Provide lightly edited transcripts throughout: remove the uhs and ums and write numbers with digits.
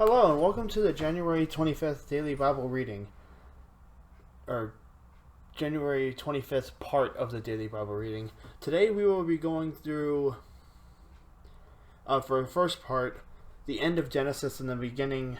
Hello and welcome to the January 25th Daily Bible Reading, or January 25th part of the Daily Bible Reading. Today we will be going through, for the first part, the end of Genesis and the beginning,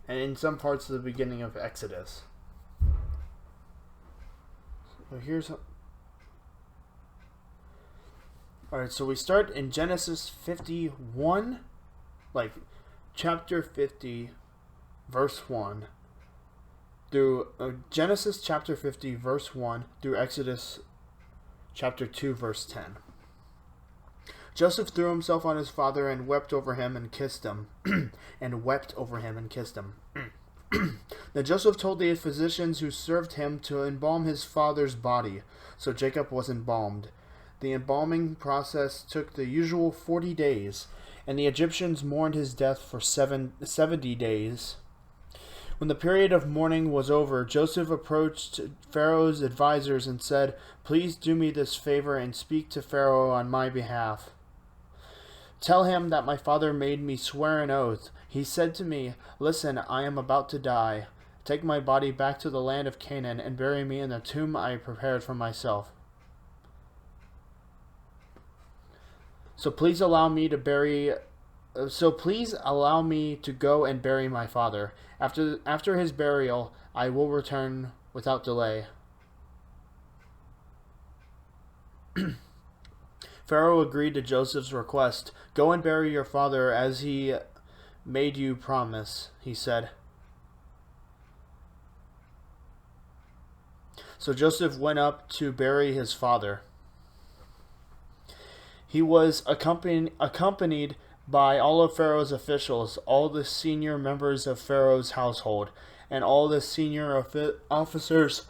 and in some parts of the beginning of Exodus. So Alright, so we start in Genesis 51, chapter 50, verse 1, through Genesis chapter 50, verse 1, through Exodus chapter 2, verse 10. Joseph threw himself on his father and wept over him and kissed him. and wept over him and kissed him. Then Joseph told the physicians who served him to embalm his father's body. So Jacob was embalmed. The embalming process took the usual 40 days, and the Egyptians mourned his death for 70 days. When the period of mourning was over, Joseph approached Pharaoh's advisors and said, "Please do me this favor and speak to Pharaoh on my behalf. Tell him that my father made me swear an oath. He said to me, 'Listen, I am about to die. Take my body back to the land of Canaan and bury me in the tomb I prepared for myself. So please allow me to go and bury my father. After his burial, I will return without delay.'" Pharaoh agreed to Joseph's request. "Go and bury your father as he made you promise," he said. So Joseph went up to bury his father. He was accompanied by all of Pharaoh's officials, all the senior members of Pharaoh's household, and all the senior officers.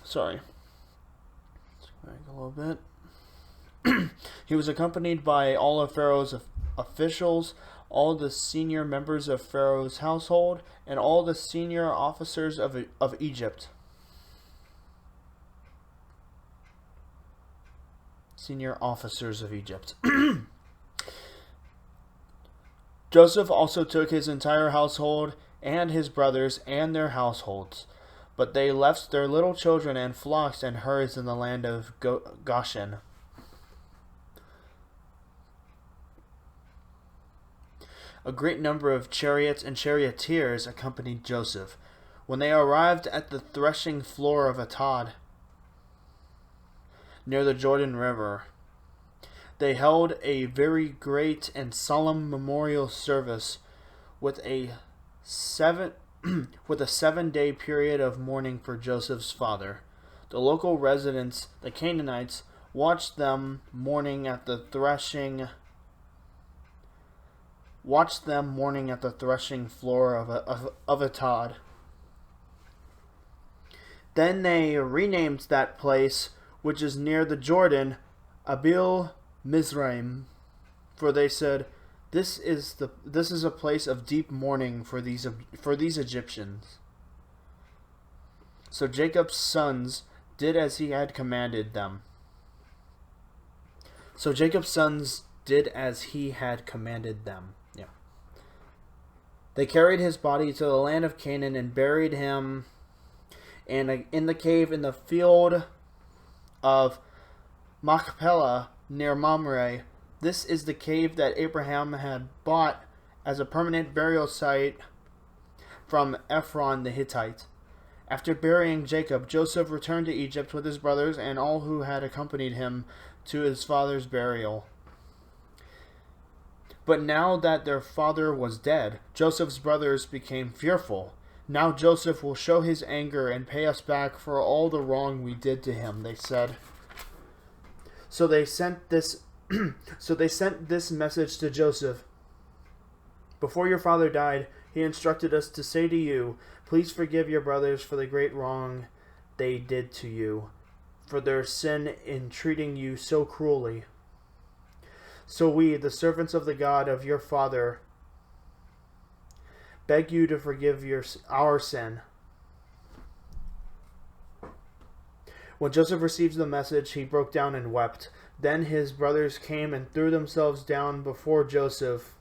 Sorry. Back a little bit. He was accompanied by all of Pharaoh's officials, all the senior members of Pharaoh's household, and all the senior officers of Egypt. Senior officers of Egypt. Joseph also took his entire household and his brothers and their households, but they left their little children and flocks and herds in the land of Goshen. A great number of chariots and charioteers accompanied Joseph. When they arrived at the threshing floor of Atad, near the Jordan River, they held a very great and solemn memorial service with a 7-day period of mourning for Joseph's father. The local residents, the Canaanites, watched them mourning at the threshing floor of Atad. Then they renamed that place, which is near the Jordan, Abel Mizraim, for they said, This is a place of deep mourning for these Egyptians." So Jacob's sons did as he had commanded them. Yeah. They carried his body to the land of Canaan and buried him in the cave in the field of Machpelah near Mamre. This is the cave that Abraham had bought as a permanent burial site from Ephron the Hittite. After burying Jacob, Joseph returned to Egypt with his brothers and all who had accompanied him to his father's burial. But now that their father was dead, Joseph's brothers became fearful. "Now Joseph will show his anger and pay us back for all the wrong we did to him," they said. So they sent this message to Joseph. "Before your father died, he instructed us to say to you, 'Please forgive your brothers for the great wrong they did to you, for their sin in treating you so cruelly. So we, the servants of the God of your father, beg you to forgive our sin.' When Joseph received the message, he broke down and wept. Then his brothers came and threw themselves down before Joseph.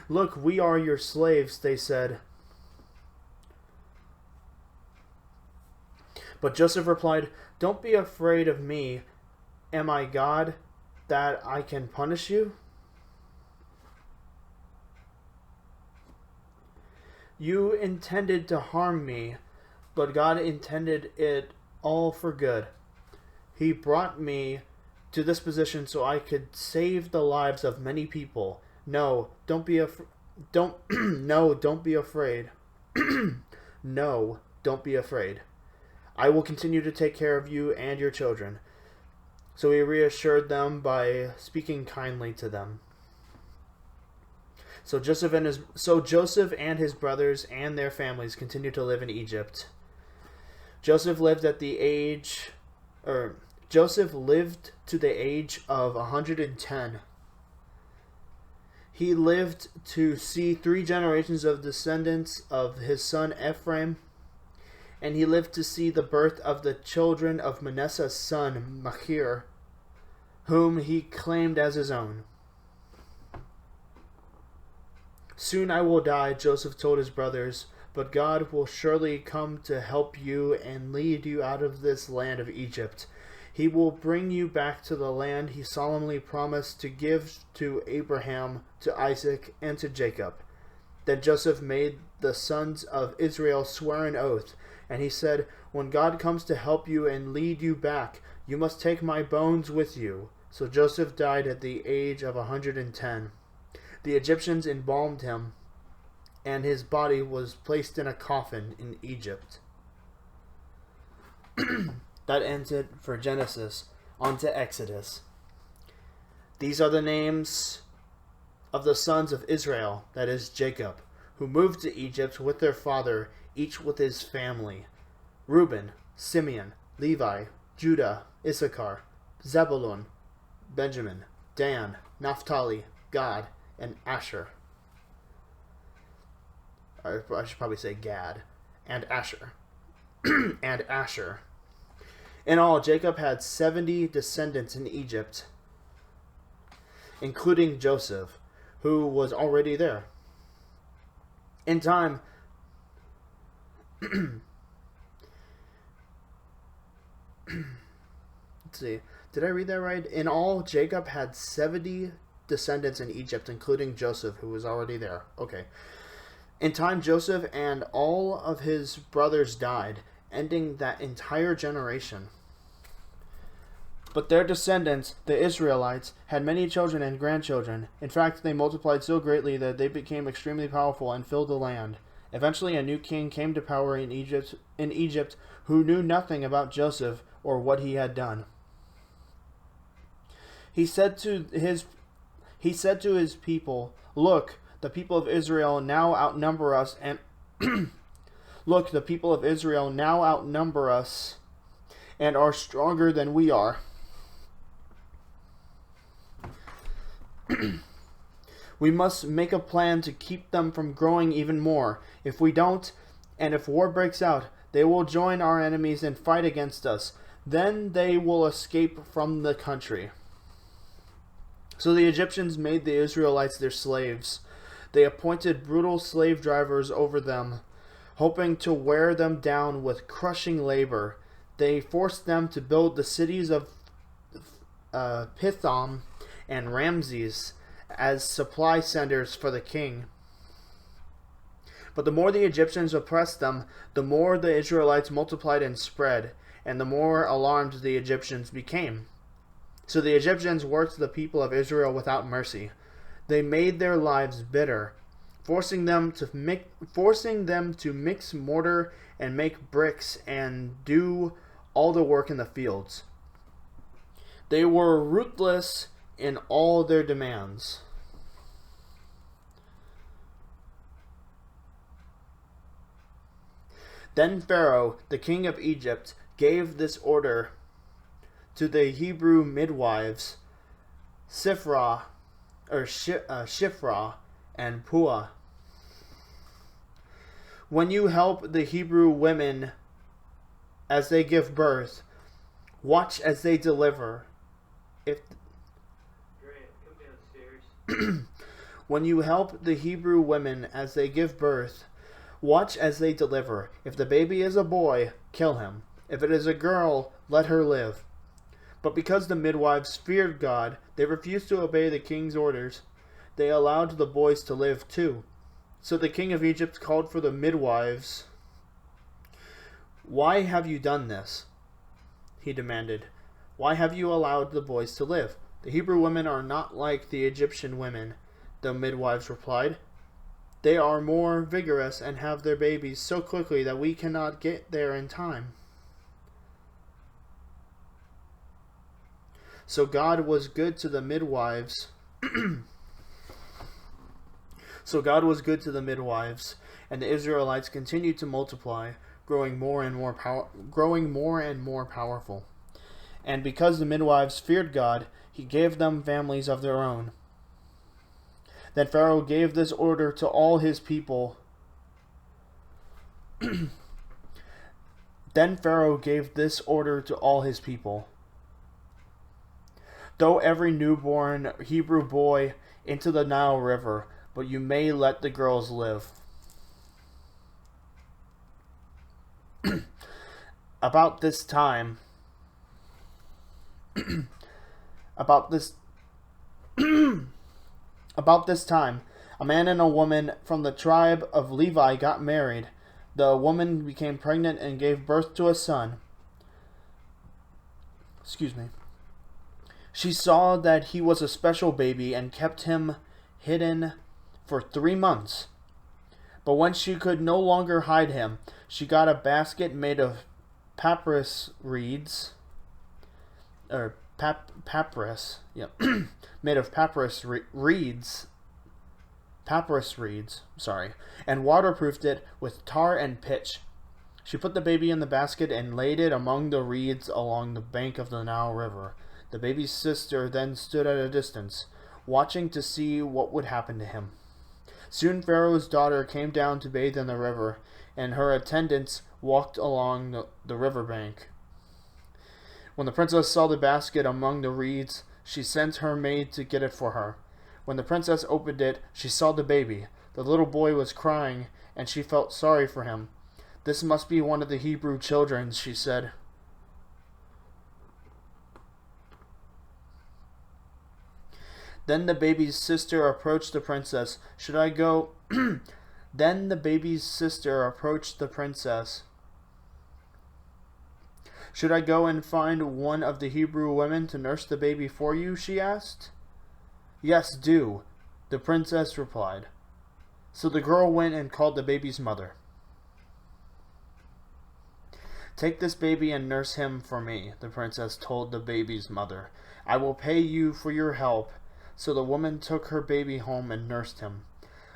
Look, we are your slaves, they said. But Joseph replied, don't be afraid of me. Am I God that I can punish you? You intended to harm me, but God intended it all for good. He brought me to this position so I could save the lives of many people. No, don't be afraid. No, don't be afraid. No, don't be afraid. I will continue to take care of you and your children. So he reassured them by speaking kindly to them. So Joseph and his brothers and their families continued to live in Egypt. Joseph lived to the age of 110. He lived to see 3 generations of descendants of his son Ephraim, and he lived to see the birth of the children of Manasseh's son Machir, whom he claimed as his own. Soon I will die, Joseph told his brothers, but God will surely come to help you and lead you out of this land of Egypt. He will bring you back to the land he solemnly promised to give to Abraham, to Isaac, and to Jacob. Then Joseph made the sons of Israel swear an oath, and he said, when God comes to help you and lead you back, you must take my bones with you. So Joseph died at the age of 110. The Egyptians embalmed him, and his body was placed in a coffin in Egypt. That ends it for Genesis. On to Exodus. These are the names of the sons of Israel, that is Jacob, who moved to Egypt with their father, each with his family: Reuben, Simeon, Levi, Judah, Issachar, Zebulun, Benjamin, Dan, Naphtali, Gad, and Asher. I should probably say Gad, and Asher. And Asher. In all, Jacob had 70 descendants in Egypt, including Joseph, who was already there. In time, let's see, did I read that right? In all, Jacob had 70 descendants in Egypt, including Joseph, who was already there. Okay. In time, Joseph and all of his brothers died, ending that entire generation. But their descendants, the Israelites, had many children and grandchildren. In fact, they multiplied so greatly that they became extremely powerful and filled the land. Eventually, a new king came to power in Egypt who knew nothing about Joseph or what he had done. He said to his people, "Look, the people of Israel now outnumber us, and look, the people of Israel now outnumber us and are stronger than we are. We must make a plan to keep them from growing even more. If we don't, and if war breaks out, they will join our enemies and fight against us. Then they will escape from the country." So the Egyptians made the Israelites their slaves. They appointed brutal slave drivers over them, hoping to wear them down with crushing labor. They forced them to build the cities of Pithom and Ramses as supply centers for the king. But the more the Egyptians oppressed them, the more the Israelites multiplied and spread, and the more alarmed the Egyptians became. So the Egyptians worked the people of Israel without mercy. They made their lives bitter, forcing them to mix mortar and make bricks and do all the work in the fields. They were ruthless in all their demands. Then Pharaoh, the king of Egypt, gave this order to the Hebrew midwives: Shiphrah, Shiphrah and Puah. When you help the Hebrew women as they give birth, watch as they deliver. When you help the Hebrew women as they give birth, watch as they deliver. If the baby is a boy, kill him. If it is a girl, let her live. But because the midwives feared God, they refused to obey the king's orders. They allowed the boys to live too. So the king of Egypt called for the midwives. "Why have you done this?" he demanded. "Why have you allowed the boys to live?" "The Hebrew women are not like the Egyptian women," the midwives replied. "They are more vigorous and have their babies so quickly that we cannot get there in time." So God was good to the midwives. So God was good to the midwives, and the Israelites continued to multiply, growing more and more powerful. And because the midwives feared God, he gave them families of their own. Then Pharaoh gave this order to all his people. "Throw every newborn Hebrew boy into the Nile River, but you may let the girls live." About this time, a man and a woman from the tribe of Levi got married. The woman became pregnant and gave birth to a son. She saw that he was a special baby and kept him hidden for 3 months. But when she could no longer hide him, she got a basket made of papyrus reeds, made of papyrus reeds, and waterproofed it with tar and pitch. She put the baby in the basket and laid it among the reeds along the bank of the Nile River. The baby's sister then stood at a distance, watching to see what would happen to him. Soon Pharaoh's daughter came down to bathe in the river, and her attendants walked along the river bank. When the princess saw the basket among the reeds, she sent her maid to get it for her. When the princess opened it, she saw the baby. The little boy was crying, and she felt sorry for him. "This must be one of the Hebrew children," she said. Then the baby's sister approached the princess. "Should I go?" Then the baby's sister approached the princess. "Should I go and find one of the Hebrew women to nurse the baby for you?" she asked. "Yes, do," the princess replied. So the girl went and called the baby's mother. "Take this baby and nurse him for me," the princess told the baby's mother. "I will pay you for your help." So the woman took her baby home and nursed him.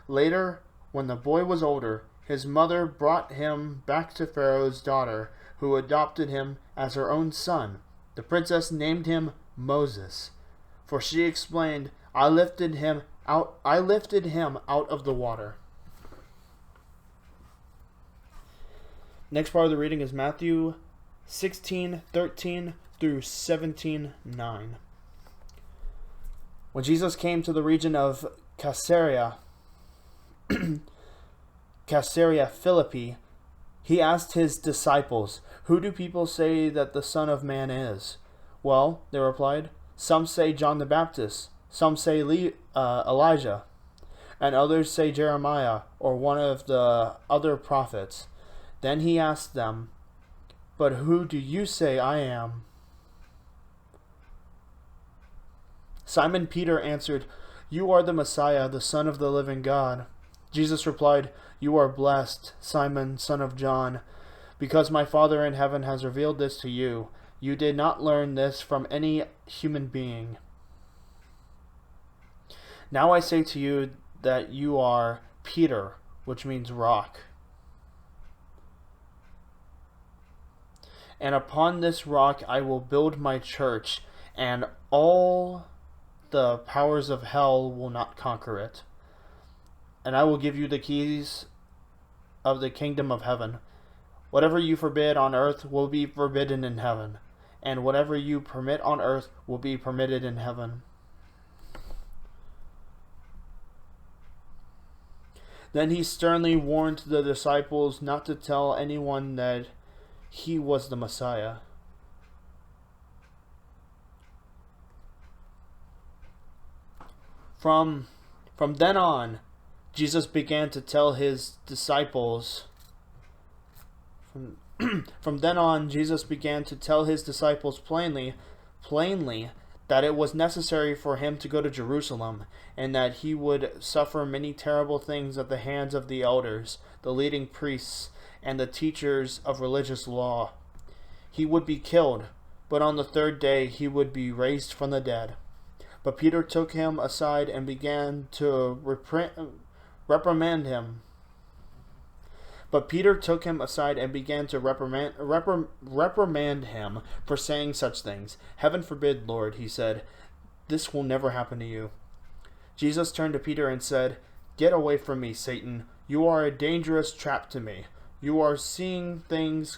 Later, when the boy was older, his mother brought him back to Pharaoh's daughter, who adopted him as her own son. The princess named him Moses, for she explained, I lifted him out of the water." Next part of the reading is Matthew 16:13 through 17:9. When Jesus came to the region of Caesarea Philippi, he asked his disciples, "Who do people say that the Son of Man is?" "Well," they replied, "some say John the Baptist, some say Elijah, and others say Jeremiah or one of the other prophets." Then he asked them, "But who do you say I am?" Simon Peter answered, "You are the Messiah, the Son of the living God." Jesus replied, "You are blessed, Simon, son of John, because my Father in heaven has revealed this to you. You did not learn this from any human being. Now I say to you that you are Peter, which means rock. And upon this rock I will build my church, and all the powers of hell will not conquer it. And I will give you the keys of the kingdom of heaven. Whatever you forbid on earth will be forbidden in heaven, and whatever you permit on earth will be permitted in heaven. Then he sternly warned the disciples not to tell anyone that he was the Messiah. From then on, Jesus began to tell his disciples. From then on, Jesus began to tell his disciples plainly, that it was necessary for him to go to Jerusalem, and that he would suffer many terrible things at the hands of the elders, the leading priests, and the teachers of religious law. He would be killed, but on the third day he would be raised from the dead. But Peter took him aside and began to reprimand him. Reprimand him for saying such things. "Heaven forbid, Lord," he said. "This will never happen to you." Jesus turned to Peter and said, "Get away from me, Satan. You are a dangerous trap to me. You are seeing things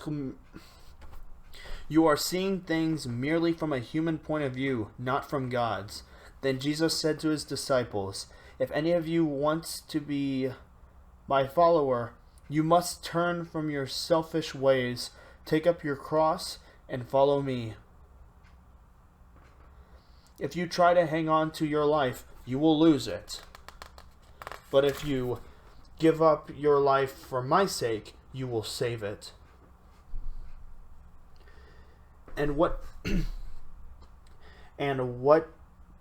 merely from a human point of view, not from God's." Then Jesus said to his disciples, "If any of you wants to be my follower, you must turn from your selfish ways, take up your cross, and follow me. If you try to hang on to your life, you will lose it. But if you give up your life for my sake, you will save it." And what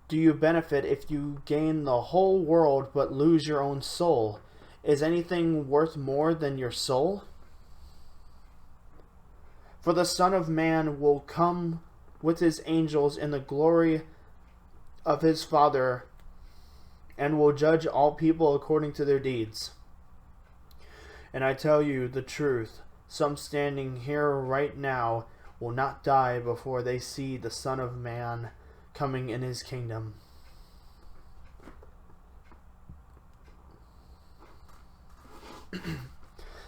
do you benefit if you gain the whole world but lose your own soul? Is anything worth more than your soul? For the Son of Man will come with his angels in the glory of his Father, and will judge all people according to their deeds. And I tell you the truth, some standing here right now will not die before they see the Son of Man coming in his kingdom.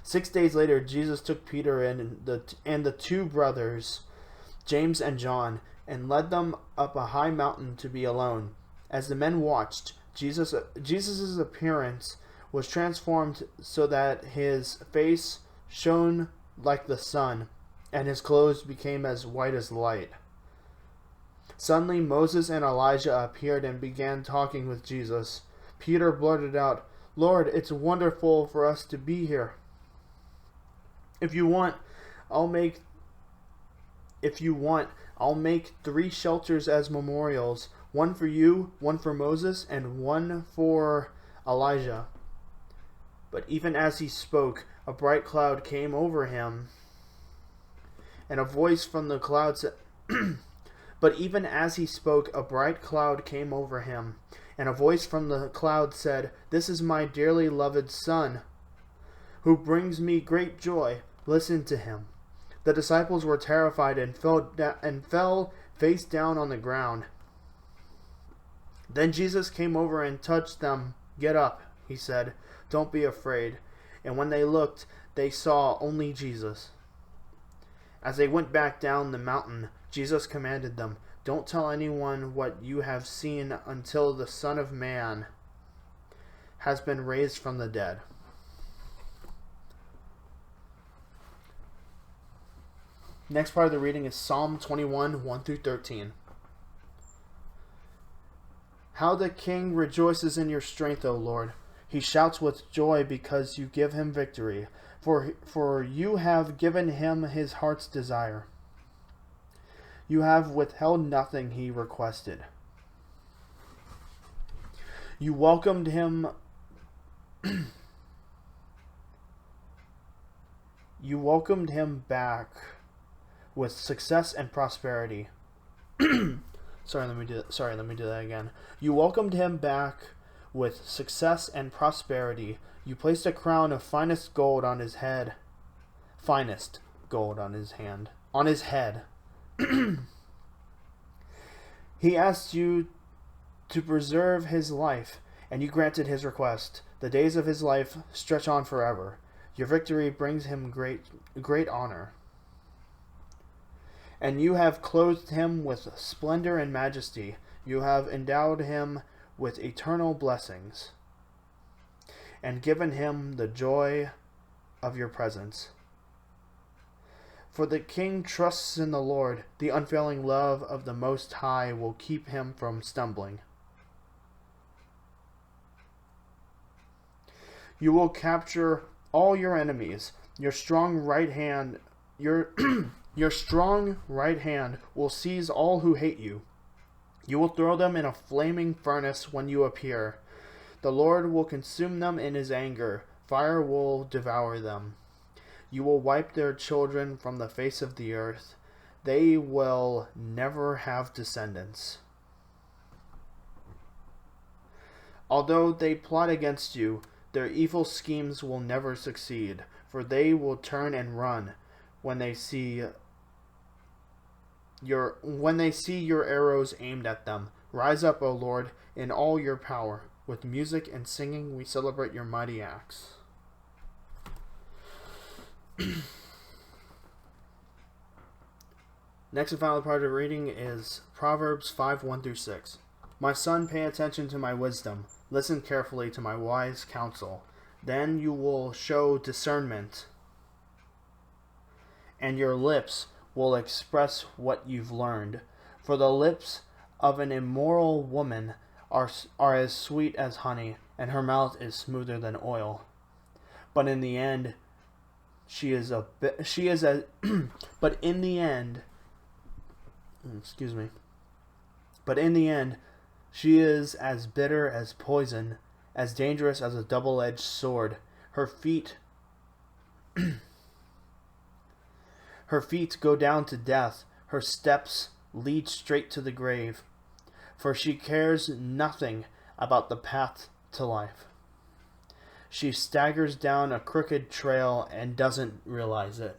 "6 days later, Jesus took Peter and the two brothers, James and John, and led them up a high mountain to be alone. As the men watched, Jesus' appearance was transformed so that his face shone like the sun, and his clothes became as white as light. Suddenly Moses and Elijah appeared and began talking with Jesus. Peter blurted out, 'Lord, it's wonderful for us to be here. If you want, I'll make 3 shelters as memorials, one for you, one for Moses, and one for Elijah.' But even as he spoke, a bright cloud came over him, and a voice from the cloud said, But even as he spoke, a bright cloud came over him, and a voice from the cloud said, 'This is my dearly loved Son, who brings me great joy. Listen to him.' The disciples were terrified and fell face down on the ground. Then Jesus came over and touched them. 'Get up,' he said. 'Don't be afraid.' And when they looked, they saw only Jesus. As they went back down the mountain, Jesus commanded them, 'Don't tell anyone what you have seen until the Son of Man has been raised from the dead.'" Next part of the reading is Psalm 21, 1 through 13. "How the king rejoices in your strength, O Lord. He shouts with joy because you give him victory. For you have given him his heart's desire. You have withheld nothing he requested. You welcomed him back with success and prosperity." Sorry, let me do that again. "You welcomed him back with success and prosperity. You placed a crown of finest gold on his head. On his head. He asked you to preserve his life, and you granted his request. The days of his life stretch on forever. Your victory brings him great honor. And you have clothed him with splendor and majesty. You have endowed him with eternal blessings, and given him the joy of your presence. For the king trusts in the Lord. The unfailing love of the Most High will keep him from stumbling. You will capture all your enemies. Your strong right hand will seize all who hate you. You will throw them in a flaming furnace when you appear. The Lord will consume them in his anger. Fire will devour them. You will wipe their children from the face of the earth. They will never have descendants. Although they plot against you, their evil schemes will never succeed, for they will turn and run when they see your arrows aimed at them. Rise up, O Lord, in all your power. With music and singing we celebrate your mighty acts. Next and final part of reading is Proverbs 5:1-6. My son, pay attention to my wisdom. Listen carefully to my wise counsel. Then you will show discernment, and your lips will express what you've learned. For the lips of an immoral woman are as sweet as honey, and her mouth is smoother than oil. But in the end, she is as bitter as poison, as dangerous as a double-edged sword. Her feet go down to death. Her steps lead straight to the grave. For she cares nothing about the path to life. She staggers down a crooked trail and doesn't realize it.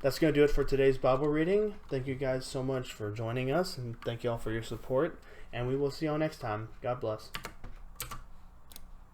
That's going to do it for today's Bible reading. Thank you guys so much for joining us, and thank you all for your support. And we will see you all next time. God bless.